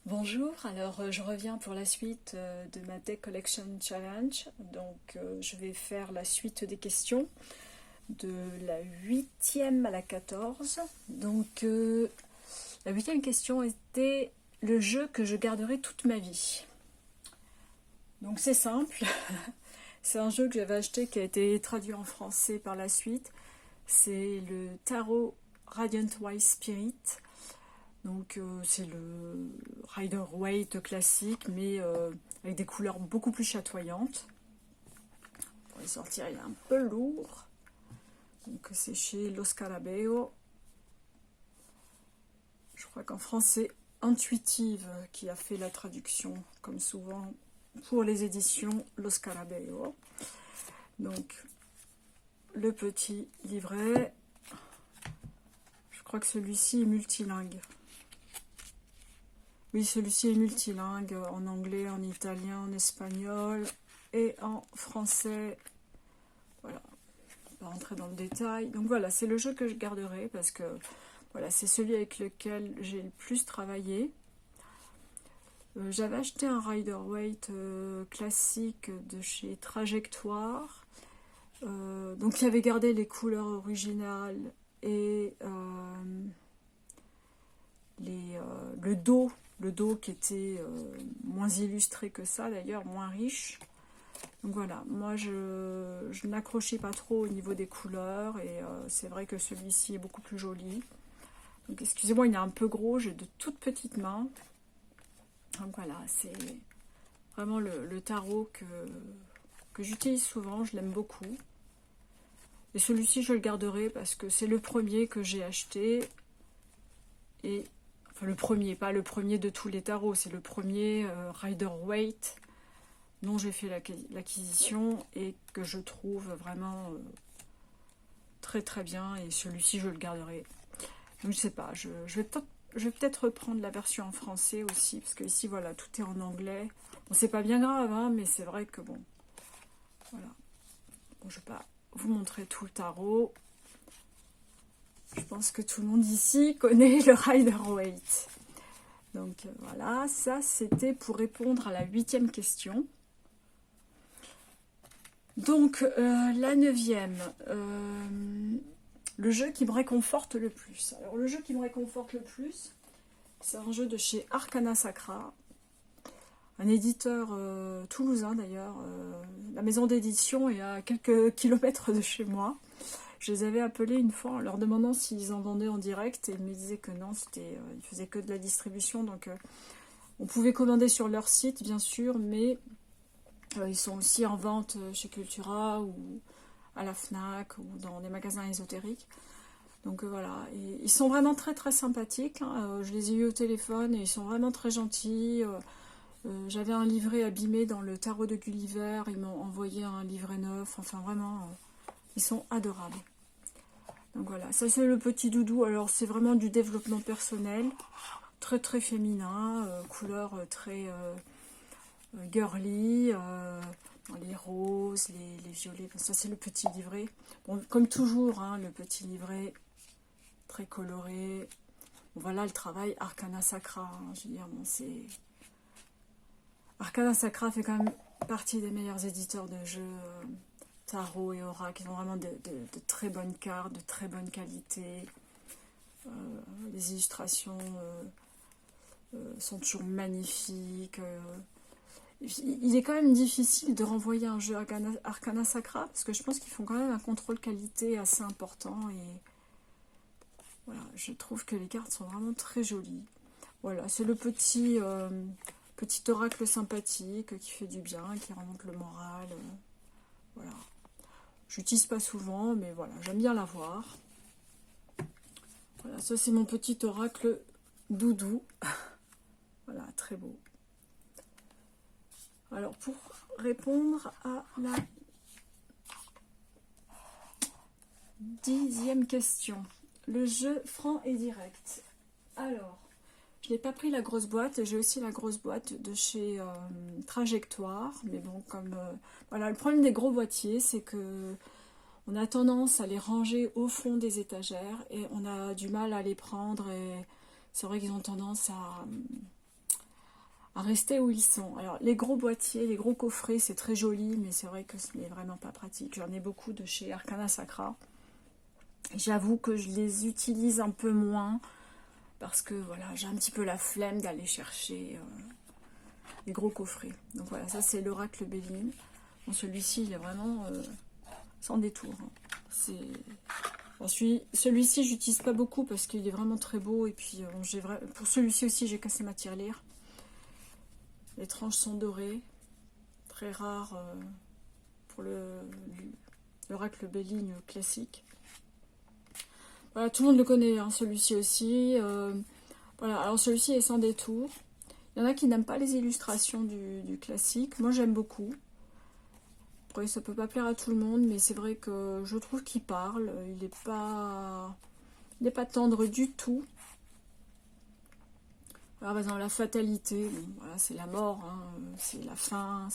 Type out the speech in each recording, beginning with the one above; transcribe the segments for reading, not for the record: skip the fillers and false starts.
Bonjour, alors je reviens pour la suite de ma Deck Collection Challenge. Donc je vais faire la suite des questions de la 8e à la 14. Donc la 8e question était le jeu que je garderai toute ma vie. Donc c'est simple, c'est un jeu que j'avais acheté qui a été traduit en français par la suite. C'est le Tarot Radiant Wise Spirit. Donc c'est le Rider-Waite classique, mais avec des couleurs beaucoup plus chatoyantes. Pour les sortir, il est un peu lourd. Donc c'est chez Lo Scarabeo. Je crois qu'en français, Intuitive qui a fait la traduction, comme souvent pour les éditions Lo Scarabeo. Donc le petit livret. Je crois que celui-ci est multilingue. Oui, celui-ci est multilingue, en anglais, en italien, en espagnol et en français. Voilà, on va rentrer dans le détail. Donc voilà, c'est le jeu que je garderai parce que voilà, c'est celui avec lequel j'ai le plus travaillé. J'avais acheté un Rider-Waite classique de chez Trajectoire. Donc il avait gardé les couleurs originales et le dos qui était moins illustré que ça d'ailleurs, moins riche. Donc voilà, moi je n'accrochais pas trop au niveau des couleurs et c'est vrai que celui-ci est beaucoup plus joli. Donc excusez-moi, il est un peu gros, j'ai de toutes petites mains. Donc voilà, c'est vraiment le tarot que j'utilise souvent, je l'aime beaucoup. Et celui-ci je le garderai parce que c'est le premier que j'ai acheté. Et enfin le premier, pas le premier de tous les tarots, c'est le premier Rider-Waite dont j'ai fait l'acquisition et que je trouve vraiment très très bien, et celui-ci je le garderai. Donc je sais pas, je vais peut-être reprendre la version en français aussi, parce que ici voilà, tout est en anglais. Bon, c'est pas bien grave, hein, mais c'est vrai que bon, voilà. Bon, je vais pas vous montrer tout le tarot. Je pense que tout le monde ici connaît le Rider-Waite. Donc voilà, ça c'était pour répondre à la 8e question. Donc la 9e, le jeu qui me réconforte le plus. Alors le jeu qui me réconforte le plus, c'est un jeu de chez Arcana Sacra, un éditeur toulousain d'ailleurs. La maison d'édition est à quelques kilomètres de chez moi. Je les avais appelés une fois en leur demandant s'ils en vendaient en direct et ils me disaient que non, ils faisaient que de la distribution. Donc on pouvait commander sur leur site bien sûr, mais ils sont aussi en vente chez Cultura ou à la Fnac ou dans des magasins ésotériques. Donc voilà, et ils sont vraiment très très sympathiques. Hein. Je les ai eus au téléphone et ils sont vraiment très gentils. J'avais un livret abîmé dans le tarot de Gulliver, ils m'ont envoyé un livret neuf. Enfin vraiment, ils sont adorables. Donc voilà, ça c'est le petit doudou. Alors c'est vraiment du développement personnel, très très féminin, couleur très girly, les roses, les violets. Ça c'est le petit livret. Bon, comme toujours, hein, le petit livret très coloré. Bon, voilà le travail Arcana Sacra. Hein, je veux dire, bon, c'est Arcana Sacra fait quand même partie des meilleurs éditeurs de jeux tarot et oracle. Ils ont vraiment de très bonnes cartes, de très bonne qualité. Les illustrations sont toujours magnifiques. Il est quand même difficile de renvoyer un jeu Arcana Sacra parce que je pense qu'ils font quand même un contrôle qualité assez important et voilà, je trouve que les cartes sont vraiment très jolies. Voilà, c'est le petit oracle sympathique qui fait du bien, qui remonte le moral. Voilà. J'utilise pas souvent, mais voilà, j'aime bien l'avoir. Voilà, ça c'est mon petit oracle doudou. Voilà, très beau. Alors, pour répondre à la 10e question, le jeu franc et direct. Alors, je n'ai pas pris la grosse boîte, j'ai aussi la grosse boîte de chez Trajectoire, mais bon, comme voilà, le problème des gros boîtiers, c'est que on a tendance à les ranger au fond des étagères et on a du mal à les prendre, et c'est vrai qu'ils ont tendance à rester où ils sont. Alors les gros boîtiers, les gros coffrets, c'est très joli, mais c'est vrai que ce n'est vraiment pas pratique. J'en ai beaucoup de chez Arcana Sacra. J'avoue que je les utilise un peu moins, parce que voilà, j'ai un petit peu la flemme d'aller chercher les gros coffrets. Donc voilà, ça c'est l'Oracle Béline. Bon, celui-ci, il est vraiment sans détour. Bon, celui-ci, j'utilise pas beaucoup parce qu'il est vraiment très beau. Et puis, pour celui-ci aussi, j'ai cassé ma tirelire. Les tranches sont dorées. Très rare pour l'Oracle Béline classique. Voilà, tout le monde le connaît, hein, celui-ci aussi. Voilà, alors celui-ci est sans détour. Il y en a qui n'aiment pas les illustrations du classique. Moi, j'aime beaucoup. Après, ça peut pas plaire à tout le monde, mais c'est vrai que je trouve qu'il parle. Il n'est pas tendre du tout. Alors, par exemple, la fatalité, bon, voilà, c'est la mort, hein, c'est la fin,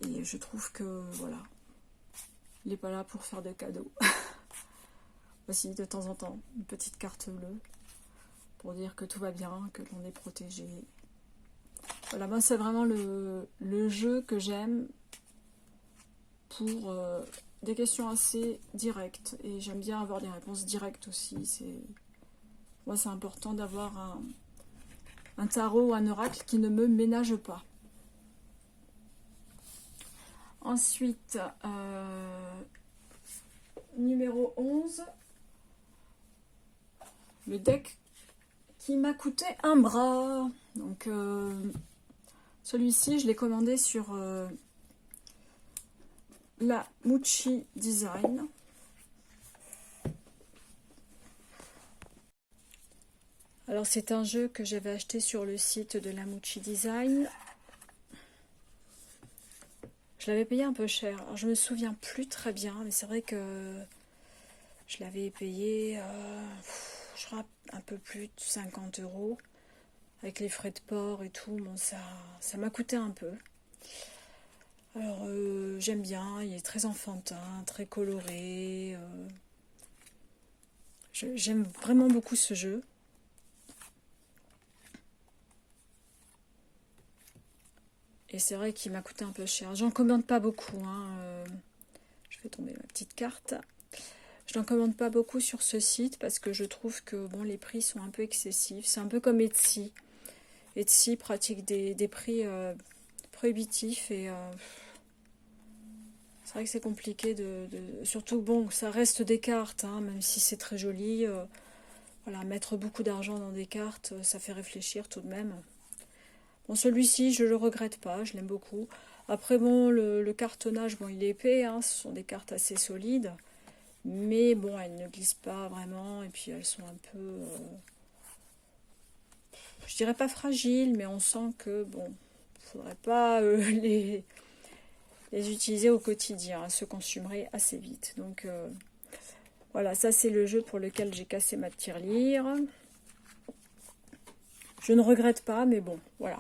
et je trouve que, voilà, il n'est pas là pour faire des cadeaux. Aussi, de temps en temps, une petite carte bleue, pour dire que tout va bien, que l'on est protégé. Voilà, moi, c'est vraiment le jeu que j'aime pour des questions assez directes. Et j'aime bien avoir des réponses directes aussi. Moi, c'est important d'avoir un tarot ou un oracle qui ne me ménage pas. Ensuite, numéro 11, le deck qui m'a coûté un bras. Donc, celui-ci, je l'ai commandé sur la Mucci Design. Alors, c'est un jeu que j'avais acheté sur le site de la Mucci Design. Je l'avais payé un peu cher. Alors, je me souviens plus très bien, mais c'est vrai que je l'avais payé, je crois, un peu plus de 50 €. Avec les frais de port et tout, bon, ça m'a coûté un peu. Alors, j'aime bien, il est très enfantin, très coloré. J'aime vraiment beaucoup ce jeu. Et c'est vrai qu'il m'a coûté un peu cher. J'en commande pas beaucoup, hein. Je fais tomber ma petite carte. Je n'en commande pas beaucoup sur ce site parce que je trouve que bon, les prix sont un peu excessifs. C'est un peu comme Etsy. Etsy pratique des prix prohibitifs et c'est vrai que c'est compliqué surtout bon, ça reste des cartes, hein, même si c'est très joli. Voilà, mettre beaucoup d'argent dans des cartes, ça fait réfléchir tout de même. Bon, celui-ci, je le regrette pas, je l'aime beaucoup. Après, bon, le cartonnage, bon, il est épais, hein, ce sont des cartes assez solides, mais bon, elles ne glissent pas vraiment, et puis elles sont un peu, je dirais pas fragiles, mais on sent que, bon, faudrait pas les utiliser au quotidien, elles se consumeraient assez vite. Donc, voilà, ça c'est le jeu pour lequel j'ai cassé ma tirelire. Je ne regrette pas, mais bon, voilà.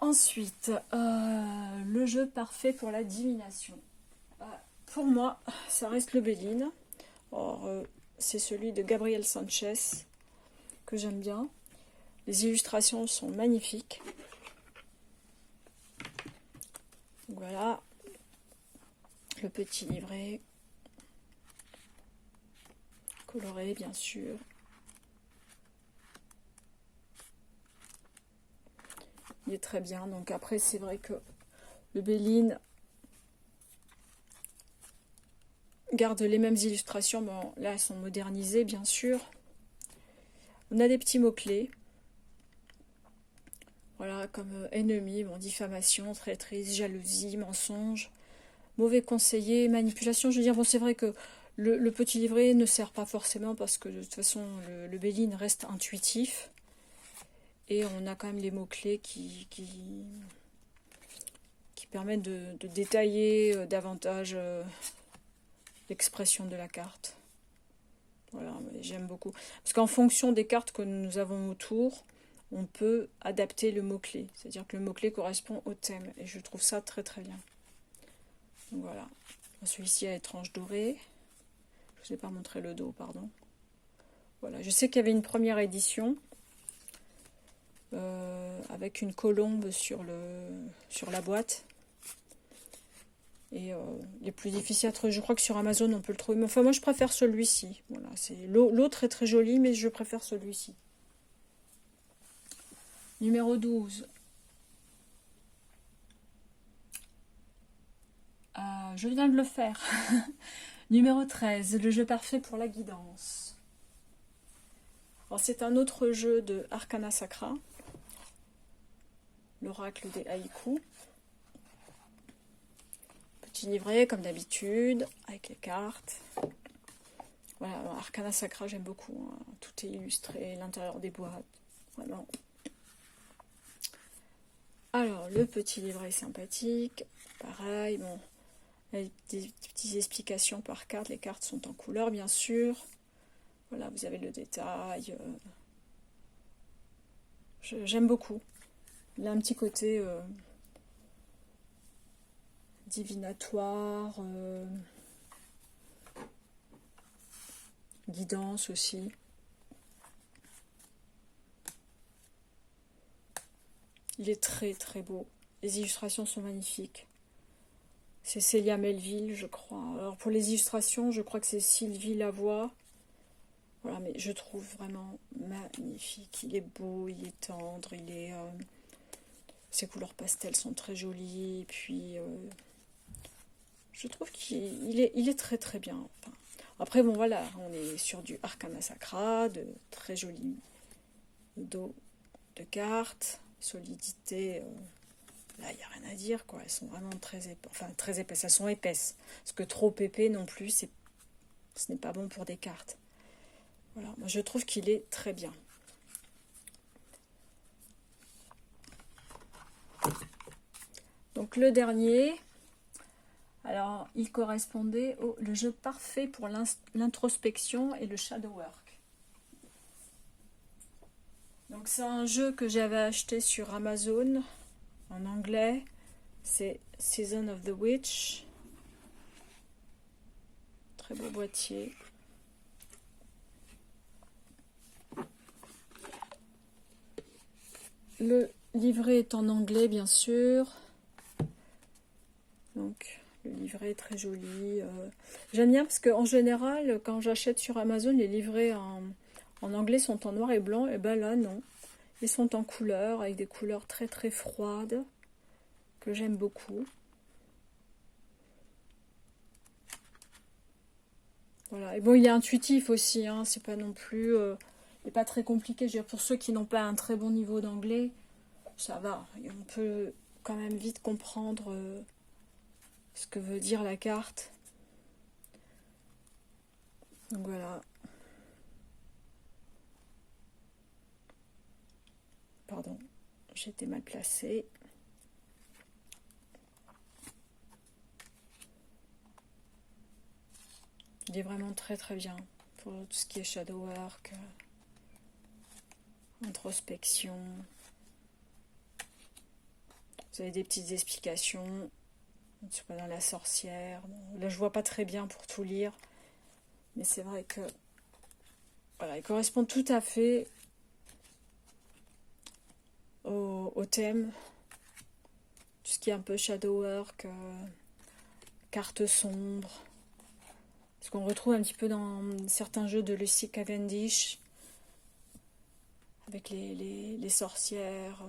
Ensuite, le jeu parfait pour la divination. Pour moi, ça reste le Béline. Or, c'est celui de Gabriel Sanchez que j'aime bien. Les illustrations sont magnifiques. Donc voilà, le petit livret. Coloré, bien sûr. Il est très bien. Donc après, c'est vrai que le Béline garde les mêmes illustrations. Bon, là, elles sont modernisées, bien sûr. On a des petits mots-clés. Voilà, comme ennemi, bon, diffamation, traîtrise, jalousie, mensonge, mauvais conseiller, manipulation. Je veux dire, bon, c'est vrai que le petit livret ne sert pas forcément parce que de toute façon, le Béline reste intuitif. Et on a quand même les mots-clés qui permettent de détailler davantage l'expression de la carte. Voilà, j'aime beaucoup. Parce qu'en fonction des cartes que nous avons autour, on peut adapter le mot-clé. C'est-à-dire que le mot-clé correspond au thème. Et je trouve ça très très bien. Donc voilà. Celui-ci a étrange doré. Je ne vous ai pas montré le dos, pardon. Voilà, je sais qu'il y avait une première édition avec une colombe sur la boîte. Et il est plus difficile à trouver. Je crois que sur Amazon on peut le trouver. Mais enfin, moi je préfère celui-ci. Voilà, l'autre est très joli, mais je préfère celui-ci. Numéro 12. Je viens de le faire. Numéro 13, le jeu parfait pour la guidance. C'est un autre jeu de Arcana Sacra, l'oracle des haïkus. Petit livret comme d'habitude, avec les cartes. Voilà, Arcana Sacra j'aime beaucoup, hein. Tout est illustré, l'intérieur des boîtes, vraiment. Alors, le petit livret est sympathique, pareil, bon, avec des petites explications par carte, les cartes sont en couleur bien sûr. Voilà, vous avez le détail. J'aime beaucoup. Il a un petit côté divinatoire, guidance aussi. Il est très très beau. Les illustrations sont magnifiques. C'est Célia Melville, je crois. Alors pour les illustrations, je crois que c'est Sylvie Lavoie. Voilà, mais je trouve vraiment magnifique. Il est beau, il est tendre, il est... ses couleurs pastel sont très jolies. Et puis, je trouve qu'il est très très bien. Enfin, après, bon voilà, on est sur du Arcana Sacra, de très jolis dos de cartes, solidité... là, il n'y a rien à dire, quoi. Elles sont vraiment très épaisses. Enfin, très épaisses. Elles sont épaisses. Parce que trop épais non plus, ce n'est pas bon pour des cartes. Voilà, moi je trouve qu'il est très bien. Donc le dernier, alors il correspondait au le jeu parfait pour l'introspection et le shadow work. Donc c'est un jeu que j'avais acheté sur Amazon en anglais. C'est Season of the Witch. Très beau boîtier. Le livret est en anglais, bien sûr. Donc, le livret est très joli. J'aime bien parce qu'en général, quand j'achète sur Amazon, les livrets en anglais sont en noir et blanc. Et ben là, non. Ils sont en couleur, avec des couleurs très très froides, que j'aime beaucoup. Voilà. Et bon, il est intuitif aussi, hein. C'est pas non plus... il n'est pas très compliqué. Je veux dire, pour ceux qui n'ont pas un très bon niveau d'anglais, ça va. Et on peut quand même vite comprendre ce que veut dire la carte. Donc voilà. Pardon, j'étais mal placée. Il est vraiment très très bien pour tout ce qui est shadow work, introspection. Vous avez des petites explications. Je suis pas dans la sorcière. Bon, là, je vois pas très bien pour tout lire. Mais c'est vrai que... Voilà, il correspond tout à fait au thème. Tout ce qui est un peu shadow work, cartes sombres. Ce qu'on retrouve un petit peu dans certains jeux de Lucy Cavendish. Avec les sorcières.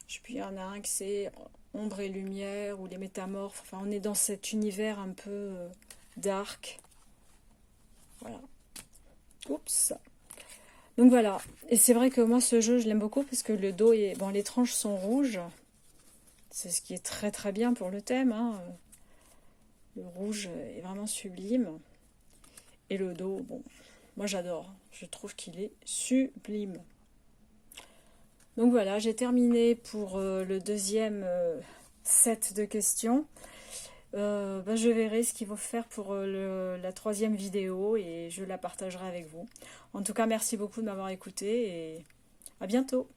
Je sais plus, il y en a un qui c'est Ombre et Lumière, ou les Métamorphes. Enfin, on est dans cet univers un peu dark. Voilà. Oups. Donc voilà. Et c'est vrai que moi, ce jeu, je l'aime beaucoup parce que le dos est... Bon, les tranches sont rouges. C'est ce qui est très très bien pour le thème, hein. Le rouge est vraiment sublime. Et le dos, bon, moi j'adore. Je trouve qu'il est sublime. Donc voilà, j'ai terminé pour le deuxième set de questions. Je verrai ce qu'il faut faire pour la troisième vidéo et je la partagerai avec vous. En tout cas, merci beaucoup de m'avoir écouté et à bientôt.